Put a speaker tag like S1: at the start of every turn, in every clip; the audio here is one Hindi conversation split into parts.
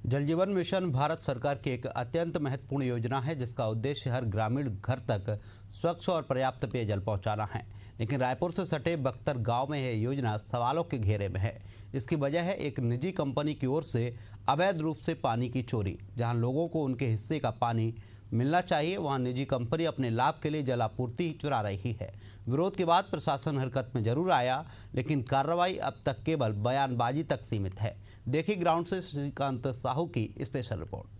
S1: जल जीवन मिशन भारत सरकार की एक अत्यंत महत्वपूर्ण योजना है जिसका उद्देश्य हर ग्रामीण घर तक स्वच्छ और पर्याप्त पेयजल पहुंचाना है। लेकिन रायपुर से सटे बख्तर गांव में यह योजना सवालों के घेरे में है। इसकी वजह है एक निजी कंपनी की ओर से अवैध रूप से पानी की चोरी। जहां लोगों को उनके हिस्से का पानी मिलना चाहिए वहां निजी कंपनी अपने लाभ के लिए जल आपूर्ति चुरा रही है। विरोध के बाद प्रशासन हरकत में जरूर आया, लेकिन कार्रवाई अब तक केवल बयानबाजी तक सीमित है। देखिए ग्राउंड से श्रीकांत साहू की स्पेशल रिपोर्ट।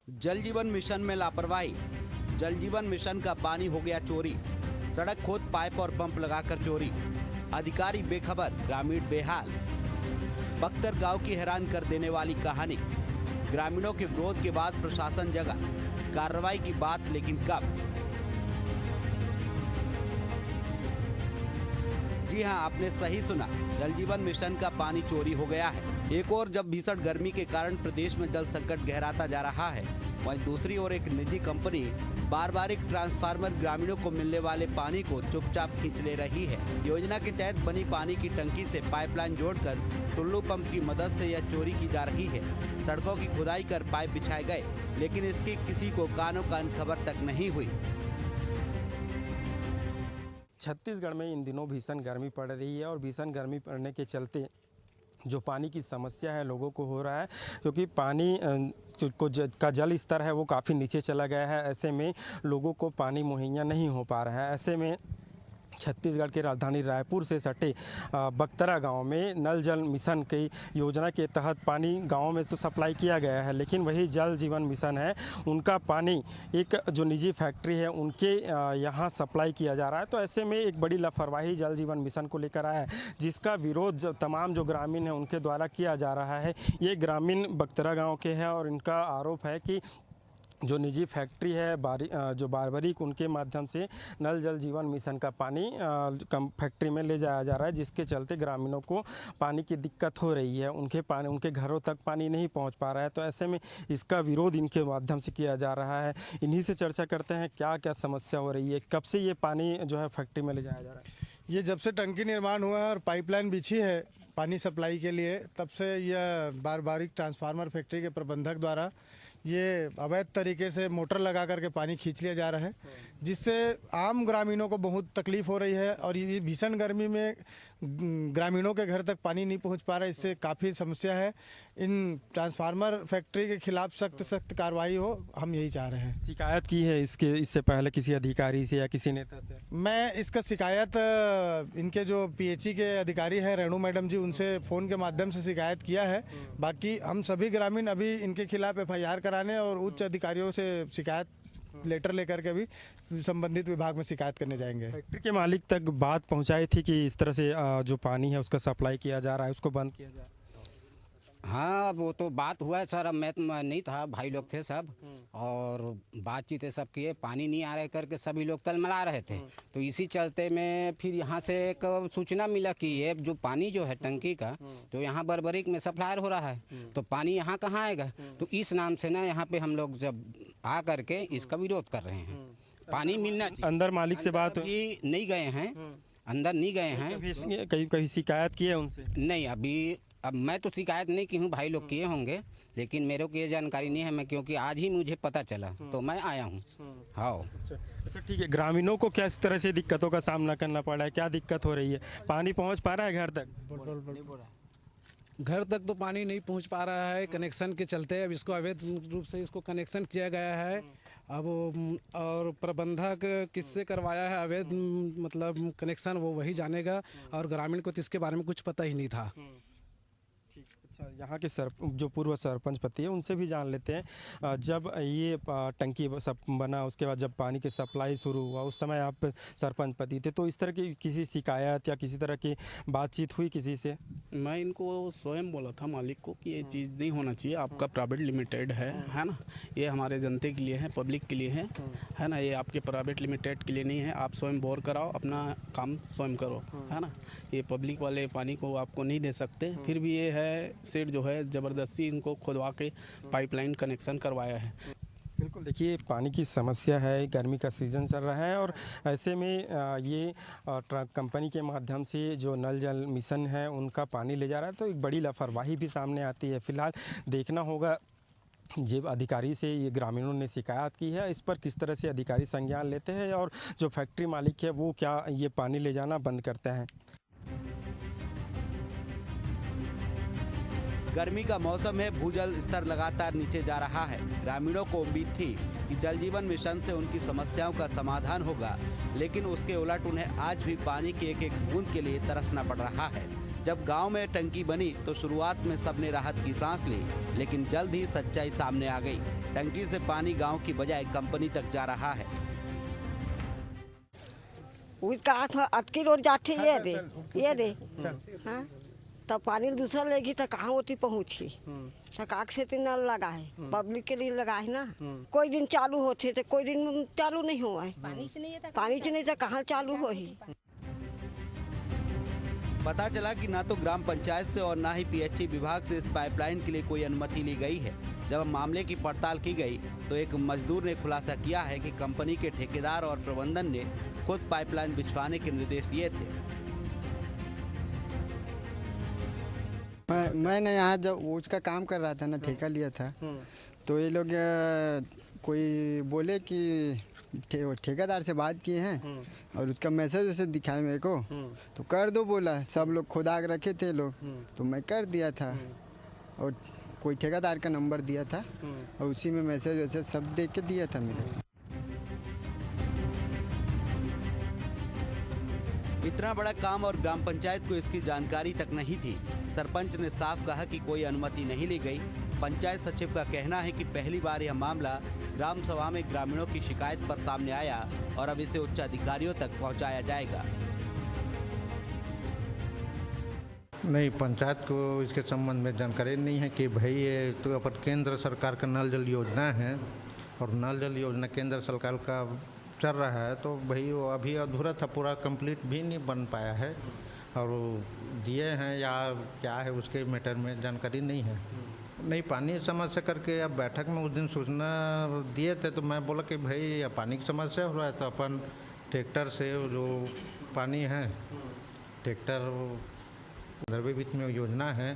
S1: जल जीवन मिशन में लापरवाही। जल जीवन मिशन का पानी हो गया चोरी। सड़क खोद पाइप और पंप लगाकर चोरी। अधिकारी बेखबर, ग्रामीण बेहाल। बख्तर गांव की हैरान कर देने वाली कहानी। ग्रामीणों के विरोध के बाद प्रशासन जगा। कार्रवाई की बात लेकिन कब? जी हां, आपने सही सुना। जल जीवन मिशन का पानी चोरी हो गया है। एक और जब भीषण गर्मी के कारण प्रदेश में जल संकट गहराता जा रहा है, वहीं दूसरी ओर एक निजी कंपनी बारबारिक ट्रांसफार्मर ग्रामीणों को मिलने वाले पानी को चुपचाप खींच ले रही है। योजना के तहत बनी पानी की टंकी से पाइपलाइन जोड़कर टुल्लू पंप की मदद से यह चोरी की जा रही है। सड़कों की खुदाई कर पाइप बिछाए गए, लेकिन इसकी किसी को कानो कान खबर तक नहीं हुई।
S2: छत्तीसगढ़ में इन दिनों भीषण गर्मी पड़ रही है और भीषण गर्मी पड़ने के चलते जो पानी की समस्या है लोगों को हो रहा है, क्योंकि पानी का जल स्तर है वो काफ़ी नीचे चला गया है। ऐसे में लोगों को पानी मुहैया नहीं हो पा रहा है। ऐसे में छत्तीसगढ़ की राजधानी रायपुर से सटे बख्तरा गांव में नल जल मिशन की योजना के तहत पानी गांव में तो सप्लाई किया गया है, लेकिन वही जल जीवन मिशन है उनका पानी एक जो निजी फैक्ट्री है उनके यहां सप्लाई किया जा रहा है। तो ऐसे में एक बड़ी लापरवाही जल जीवन मिशन को लेकर आया है, जिसका विरोध तमाम जो ग्रामीण हैं उनके द्वारा किया जा रहा है। ये ग्रामीण बख्तरा गाँव के हैं और इनका आरोप है कि जो निजी फैक्ट्री है जो बारबारिक उनके माध्यम से नल जल जीवन मिशन का पानी फैक्ट्री में ले जाया जा रहा है, जिसके चलते ग्रामीणों को पानी की दिक्कत हो रही है। उनके घरों तक पानी नहीं पहुंच पा रहा है। तो ऐसे में इसका विरोध इनके माध्यम से किया जा रहा है। इन्हीं से चर्चा करते हैं क्या क्या समस्या हो रही है, कब से ये पानी जो है फैक्ट्री में ले जाया जा रहा है।
S3: ये जब से टंकी निर्माण हुआ है और पाइपलाइन बिछी है पानी सप्लाई के लिए, तब से यह बारबारिक ट्रांसफार्मर फैक्ट्री के प्रबंधक द्वारा ये अवैध तरीके से मोटर लगा करके पानी खींच लिया जा रहा है, जिससे आम ग्रामीणों को बहुत तकलीफ हो रही है। और ये भीषण गर्मी में ग्रामीणों के घर तक पानी नहीं पहुंच पा रहा है, इससे काफ़ी समस्या है। इन ट्रांसफार्मर फैक्ट्री के खिलाफ सख्त कार्रवाई हो, हम यही चाह रहे हैं।
S2: शिकायत की है इससे पहले किसी अधिकारी से या किसी नेता से?
S3: मैं इसका शिकायत इनके जो पीएचई के अधिकारी हैं रेणु मैडम जी, उनसे फ़ोन के माध्यम से शिकायत किया है। बाकी हम सभी ग्रामीण अभी इनके खिलाफ एफआईआर कराने और उच्च अधिकारियों से शिकायत लेटर लेकर के भी संबंधित विभाग में शिकायत करने जाएंगे।
S2: फैक्ट्री के मालिक तक बात पहुंचाई थी कि इस तरह से जो पानी है उसका सप्लाई किया जा रहा है, उसको बंद किया जाए।
S4: हाँ, वो तो बात हुआ है सर। अब मैं नहीं था, भाई लोग थे सब और बातचीत सब किए। पानी नहीं आ रहे करके सभी लोग तलमला रहे थे। तो इसी चलते में फिर यहाँ से एक सूचना मिला कि ये जो पानी जो है टंकी का तो यहाँ बारबारिक में सप्लाई हो रहा है, तो पानी यहाँ कहाँ आएगा। तो इस नाम से ना यहाँ पे हम लोग जब आ करके इसका विरोध कर रहे हैं। पानी मिलना चाहिए।
S2: अंदर मालिक से बात
S4: नहीं गए हैं, अंदर नहीं गए हैं।
S2: कहीं शिकायत की है उनसे?
S4: नहीं, अब मैं तो शिकायत नहीं की हूँ, भाई लोग किए होंगे, लेकिन मेरे को ये जानकारी नहीं है। मैं क्योंकि आज ही मुझे पता चला तो मैं आया हूँ। हाँ,
S2: अच्छा ठीक है। ग्रामीणों को क्या इस तरह से दिक्कतों का सामना करना पड़ रहा है? क्या दिक्कत हो रही है? पानी पहुँच पा रहा है घर तक?
S5: घर तक तो पानी नहीं पहुंच पा रहा है कनेक्शन के चलते। अब इसको अवैध रूप से इसको कनेक्शन किया गया है। अब और प्रबंधक किससे करवाया है अवैध मतलब कनेक्शन, वो वही जानेगा। और ग्रामीण को तो इसके बारे में कुछ पता ही नहीं था।
S2: अच्छा, यहाँ के जो पूर्व सरपंच पति है उनसे भी जान लेते हैं। जब ये टंकी सब बना उसके बाद जब पानी की सप्लाई शुरू हुआ उस समय आप सरपंच पति थे, तो इस तरह की किसी शिकायत या किसी तरह की बातचीत हुई किसी से?
S6: मैं इनको स्वयं बोला था मालिक को कि ये चीज़ नहीं होना चाहिए, आपका प्राइवेट लिमिटेड है ना, ये हमारे जनते के लिए है, पब्लिक के लिए है ना, ये आपके प्राइवेट लिमिटेड के लिए नहीं है। आप स्वयं बोर कराओ, अपना काम स्वयं करो, है ना, ये पब्लिक वाले पानी को आपको नहीं दे सकते। फिर भी ये है सेठ जो है ज़बरदस्ती इनको खुदवा के पाइपलाइन कनेक्शन करवाया है।
S2: बिल्कुल, देखिए पानी की समस्या है, गर्मी का सीज़न चल रहा है और ऐसे में ये कंपनी के माध्यम से जो नल जल मिशन है उनका पानी ले जा रहा है, तो एक बड़ी लापरवाही भी सामने आती है। फिलहाल देखना होगा जब अधिकारी से ये ग्रामीणों ने शिकायत की है, इस पर किस तरह से अधिकारी संज्ञान लेते हैं और जो फैक्ट्री मालिक है वो क्या ये पानी ले जाना बंद करते हैं।
S1: गर्मी का मौसम है, भूजल स्तर लगातार नीचे जा रहा है। ग्रामीणों को उम्मीद थी कि जल जीवन मिशन से उनकी समस्याओं का समाधान होगा, लेकिन उसके उलट उन्हें आज भी पानी की एक एक बूंद के लिए तरसना पड़ रहा है। जब गांव में टंकी बनी तो शुरुआत में सबने राहत की सांस ली, लेकिन जल्द ही सच्चाई सामने आ गई। टंकी से पानी गांव की बजाय कंपनी तक जा रहा है।
S7: अटकी रोड जाती ये दे हाँ, तब पानी दूसरा लेगी तो कहाँ होती पहुँची। सरकार से तो नल लगा है, पब्लिक के लिए लगा है ना। कोई दिन चालू होते तो कोई दिन चालू नहीं हुआ है। पानी नहीं तो कहाँ चालू हो ही।
S1: पता चला कि ना तो ग्राम पंचायत से और ना ही पीएचई विभाग से इस पाइपलाइन के लिए कोई अनुमति ली गई है। जब मामले की पड़ताल की गई तो एक मजदूर ने खुलासा किया है कि कंपनी के ठेकेदार और प्रबंधन ने खुद पाइपलाइन बिछवाने के निर्देश दिए थे।
S8: मैंने यहाँ जब उसका काम कर रहा था ना, ठेका लिया था, तो ये लोग कोई बोले कि ठेकेदार से बात किए हैं और उसका मैसेज वैसे दिखाया मेरे को, तो कर दो बोला। सब लोग खुदा के रखे थे लोग, तो मैं कर दिया था और कोई ठेकेदार का नंबर दिया था और उसी में मैसेज वैसे सब देख के दिया था मेरे।
S1: इतना बड़ा काम और ग्राम पंचायत को इसकी जानकारी तक नहीं थी। सरपंच ने साफ कहा कि कोई अनुमति नहीं ली गई। पंचायत सचिव का कहना है कि पहली बार यह मामला ग्राम सभा में ग्रामीणों की शिकायत पर सामने आया और अब इसे उच्च अधिकारियों तक पहुंचाया जाएगा।
S9: नहीं, पंचायत को इसके संबंध में जानकारी नहीं है कि भाई ये तो अपन केंद्र सरकार का नल जल योजना है और नल जल योजना केंद्र सरकार का चल रहा है, तो भाई वो अभी अधूरा था, पूरा कंप्लीट भी नहीं बन पाया है और दिए हैं या क्या है उसके मैटर में जानकारी नहीं है। नहीं, पानी समस्या करके अब बैठक में उस दिन सूचना दिए थे, तो मैं बोला कि भाई पानी की समस्या हो रहा है तो अपन ट्रैक्टर से जो पानी है, ट्रैक्टर दरबे बीच में योजना है,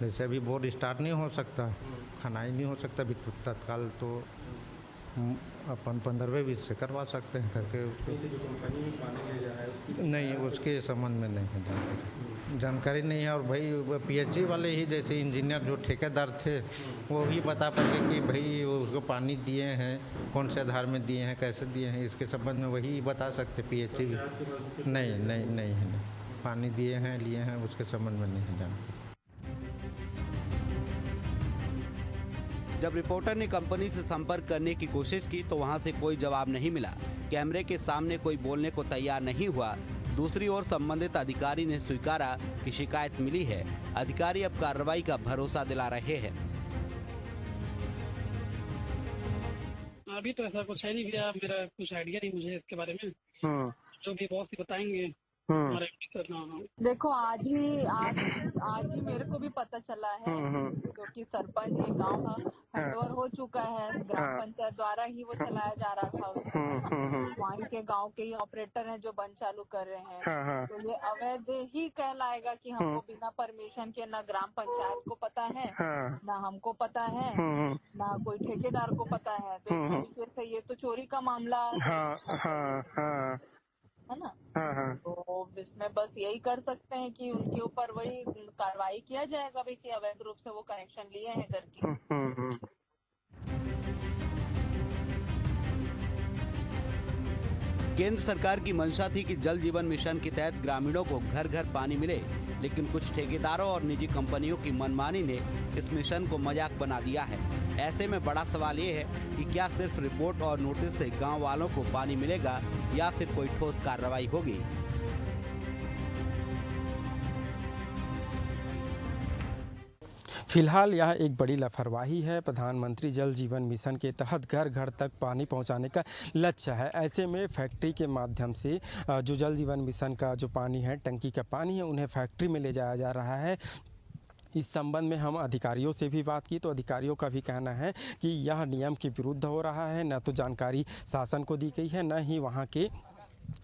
S9: जैसे अभी बोर स्टार्ट नहीं हो सकता, खनाई नहीं हो सकता अभी तत्काल, तो अपन 15वें बीच से करवा सकते हैं करके उसको।
S2: जो कंपनी में पानी ले जा रहा है उसकी
S9: नहीं, उसके संबंध में नहीं है जानकारी नहीं है। और भाई पीएचई वाले ही जैसे इंजीनियर जो ठेकेदार थे वो ही बता पाएंगे कि भाई उसको पानी दिए हैं, कौन से आधार में दिए हैं, कैसे दिए हैं, इसके संबंध में वही बता सकते पीएचई भी। नहीं है, पानी दिए हैं लिए हैं उसके संबंध में नहीं है जानकारी।
S1: जब रिपोर्टर ने कंपनी से संपर्क करने की कोशिश की तो वहां से कोई जवाब नहीं मिला। कैमरे के सामने कोई बोलने को तैयार नहीं हुआ। दूसरी ओर संबंधित अधिकारी ने स्वीकारा कि शिकायत मिली है। अधिकारी अब कार्रवाई का भरोसा दिला रहे हैं।
S10: अभी तो ऐसा कुछ है नहीं भैया, मेरा कुछ आइडिया नहीं मुझे इसके बारे में। जो भी बॉस बताएंगे।
S11: देखो आज ही मेरे को भी पता चला है, क्योंकि सरपंच ये गांव का हैंडओवर हो चुका है, ग्राम पंचायत द्वारा ही वो चलाया जा रहा था। वहीं के गांव के ही ऑपरेटर हैं जो बंद चालू कर रहे हैं, तो ये अवैध ही कहलाएगा कि हमको बिना परमिशन के ना ग्राम पंचायत को पता है, ना हमको पता है, ना कोई ठेकेदार को पता है। तो इस तरीके से ये तो चोरी का मामला है ना। तो इसमें बस यही कर सकते हैं कि उनके ऊपर वही कार्रवाई किया जाएगा भाई कि अवैध रूप से वो कनेक्शन लिए हैं घर की।
S1: केंद्र सरकार की मंशा थी कि जल जीवन मिशन के तहत ग्रामीणों को घर घर पानी मिले, लेकिन कुछ ठेकेदारों और निजी कंपनियों की मनमानी ने इस मिशन को मजाक बना दिया है। ऐसे में बड़ा सवाल ये है कि क्या सिर्फ रिपोर्ट और नोटिस से गांव वालों को पानी मिलेगा या फिर कोई ठोस कार्रवाई होगी।
S2: फिलहाल यह एक बड़ी लापरवाही है। प्रधानमंत्री जल जीवन मिशन के तहत घर घर तक पानी पहुंचाने का लक्ष्य है। ऐसे में फैक्ट्री के माध्यम से जो जल जीवन मिशन का जो पानी है, टंकी का पानी है, उन्हें फैक्ट्री में ले जाया जा रहा है। इस संबंध में हम अधिकारियों से भी बात की तो अधिकारियों का भी कहना है कि यह नियम के विरुद्ध हो रहा है। न तो जानकारी शासन को दी गई है, न ही वहाँ के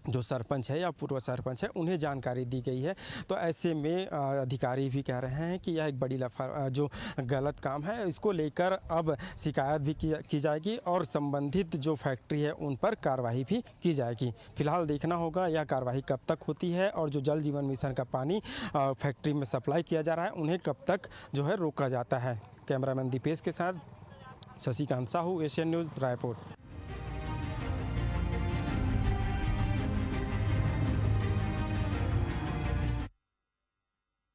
S2: जो सरपंच है या पूर्व सरपंच है उन्हें जानकारी दी गई है। तो ऐसे में अधिकारी भी कह रहे हैं कि यह एक बड़ी जो गलत काम है, इसको लेकर अब शिकायत भी की जाएगी और संबंधित जो फैक्ट्री है उन पर कार्रवाई भी की जाएगी। फिलहाल देखना होगा यह कार्रवाई कब तक होती है और जो जल जीवन मिशन का पानी फैक्ट्री में सप्लाई किया जा रहा है उन्हें कब तक जो है रोका जाता है। कैमरामैन दीपेश के साथ शशिकांत साहू, एशियन न्यूज़, रायपुर।